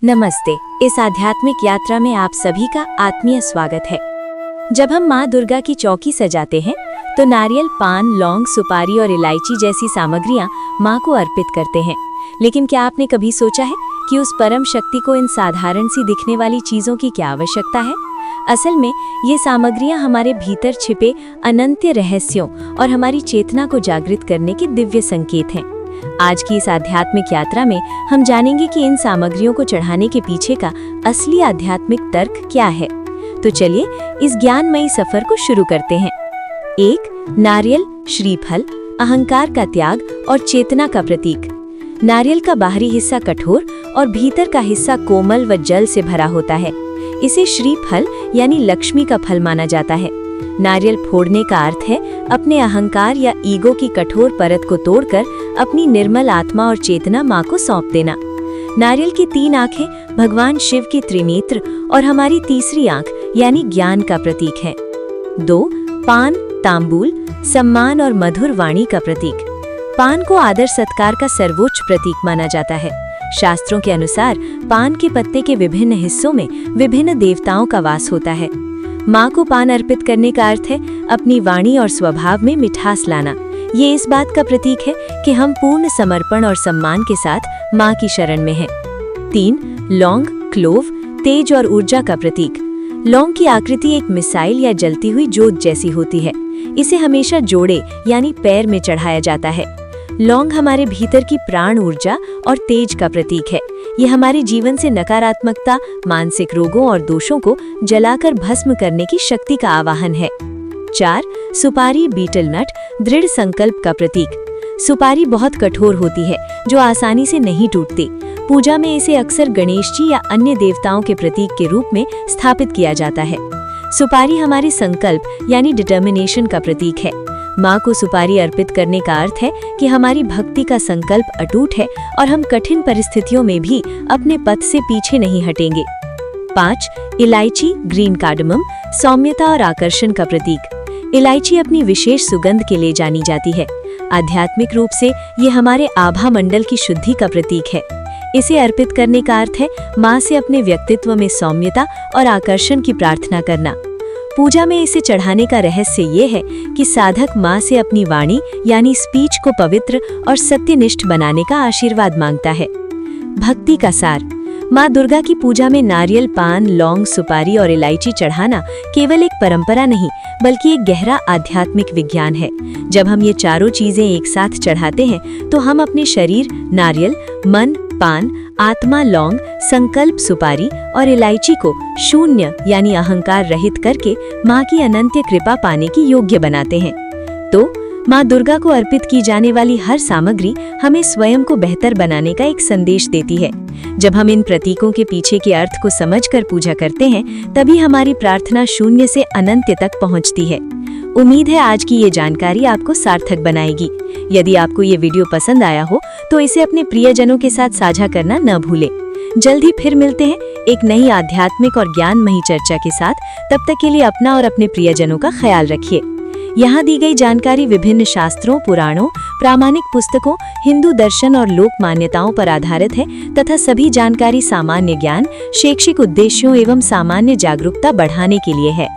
नमस्ते। इस आध्यात्मिक यात्रा में आप सभी का आत्मीय स्वागत है। जब हम माँ दुर्गा की चौकी सजाते हैं तो नारियल, पान, लौंग, सुपारी और इलायची जैसी सामग्रियाँ माँ को अर्पित करते हैं। लेकिन क्या आपने कभी सोचा है कि उस परम शक्ति को इन साधारण सी दिखने वाली चीज़ों की क्या आवश्यकता है? असल में ये सामग्रियाँ हमारे भीतर छिपे अनंत रहस्यों और हमारी चेतना को जागृत करने के दिव्य संकेत हैं। आज की इस आध्यात्मिक यात्रा में हम जानेंगे कि इन सामग्रियों को चढ़ाने के पीछे का असली आध्यात्मिक तर्क क्या है। तो चलिए इस ज्ञानमयी सफर को शुरू करते हैं। 1. नारियल, श्रीफल, अहंकार का त्याग और चेतना का प्रतीक। नारियल का बाहरी हिस्सा कठोर और भीतर का हिस्सा कोमल व जल से भरा होता है। इसे श्रीफल यानी लक्ष्मी का फल माना जाता है। नारियल फोड़ने का अर्थ है अपने अहंकार या ईगो की कठोर परत को तोड़कर अपनी निर्मल आत्मा और चेतना माँ को सौंप देना। नारियल की 3 आंखें भगवान शिव की त्रिनेत्र और हमारी तीसरी आंख यानी ज्ञान का प्रतीक है। 2. पान, तांबूल, सम्मान और मधुर वाणी का प्रतीक। पान को आदर सत्कार का सर्वोच्च प्रतीक माना जाता है। शास्त्रों के अनुसार पान के पत्ते के विभिन्न हिस्सों में विभिन्न देवताओं का वास होता है। माँ को पान अर्पित करने का अर्थ है अपनी वाणी और स्वभाव में मिठास लाना। ये इस बात का प्रतीक है कि हम पूर्ण समर्पण और सम्मान के साथ माँ की शरण में हैं। 3. लौंग, क्लोव, तेज और ऊर्जा का प्रतीक। लौंग की आकृति एक मिसाइल या जलती हुई जोत जैसी होती है। इसे हमेशा जोड़े यानी पैर में चढ़ाया जाता है। लौंग हमारे भीतर की प्राण ऊर्जा और तेज का प्रतीक है। ये हमारे जीवन से नकारात्मकता, मानसिक रोगों और दोषों को जलाकर भस्म करने की शक्ति का आवाहन है। 4. सुपारी, बीटल नट, दृढ़ संकल्प का प्रतीक। सुपारी बहुत कठोर होती है जो आसानी से नहीं टूटती। पूजा में इसे अक्सर गणेश जी या अन्य देवताओं के प्रतीक के रूप में स्थापित किया जाता है। सुपारी हमारी संकल्प यानी डिटर्मिनेशन का प्रतीक है। माँ को सुपारी अर्पित करने का अर्थ है कि हमारी भक्ति का संकल्प अटूट है और हम कठिन परिस्थितियों में भी अपने पथ से पीछे नहीं हटेंगे। 5. इलायची, ग्रीन कार्डमम, सौम्यता और आकर्षण का प्रतीक। इलायची अपनी विशेष सुगंध के लिए जानी जाती है। आध्यात्मिक रूप से ये हमारे आभा मंडल की शुद्धि का प्रतीक है। इसे अर्पित करने का अर्थ है माँ से अपने व्यक्तित्व में सौम्यता और आकर्षण की प्रार्थना करना। पूजा में इसे चढ़ाने का रहस्य ये है कि साधक माँ से अपनी वाणी यानी स्पीच को पवित्र और सत्यनिष्ठ बनाने का आशीर्वाद मांगता है। भक्ति का सार। माँ दुर्गा की पूजा में नारियल, पान, लौंग, सुपारी और इलायची चढ़ाना केवल एक परंपरा नहीं बल्कि एक गहरा आध्यात्मिक विज्ञान है। जब हम ये चारों चीजें एक साथ चढ़ाते हैं तो हम अपने शरीर, नारियल, मन, पान, आत्मा, लौंग, संकल्प, सुपारी और इलायची को शून्य यानी अहंकार रहित करके माँ की अनंत कृपा पाने की योग्य बनाते हैं। तो माँ दुर्गा को अर्पित की जाने वाली हर सामग्री हमें स्वयं को बेहतर बनाने का एक संदेश देती है। जब हम इन प्रतीकों के पीछे के अर्थ को समझकर पूजा करते हैं तभी हमारी प्रार्थना शून्य से अनंत तक पहुँचती है। उम्मीद है आज की ये जानकारी आपको सार्थक बनाएगी। यदि आपको ये वीडियो पसंद आया हो तो इसे अपने प्रियजनों के साथ साझा करना न भूलें। जल्द ही फिर मिलते हैं एक नई आध्यात्मिक और ज्ञानमयी चर्चा के साथ। तब तक के लिए अपना और अपने प्रियजनों का ख्याल रखिए। यहाँ दी गई जानकारी विभिन्न शास्त्रों, पुराणों, प्रामाणिक पुस्तकों, हिंदू दर्शन और लोक मान्यताओं पर आधारित है तथा सभी जानकारी सामान्य ज्ञान, शैक्षिक उद्देश्यों एवं सामान्य जागरूकता बढ़ाने के लिए है।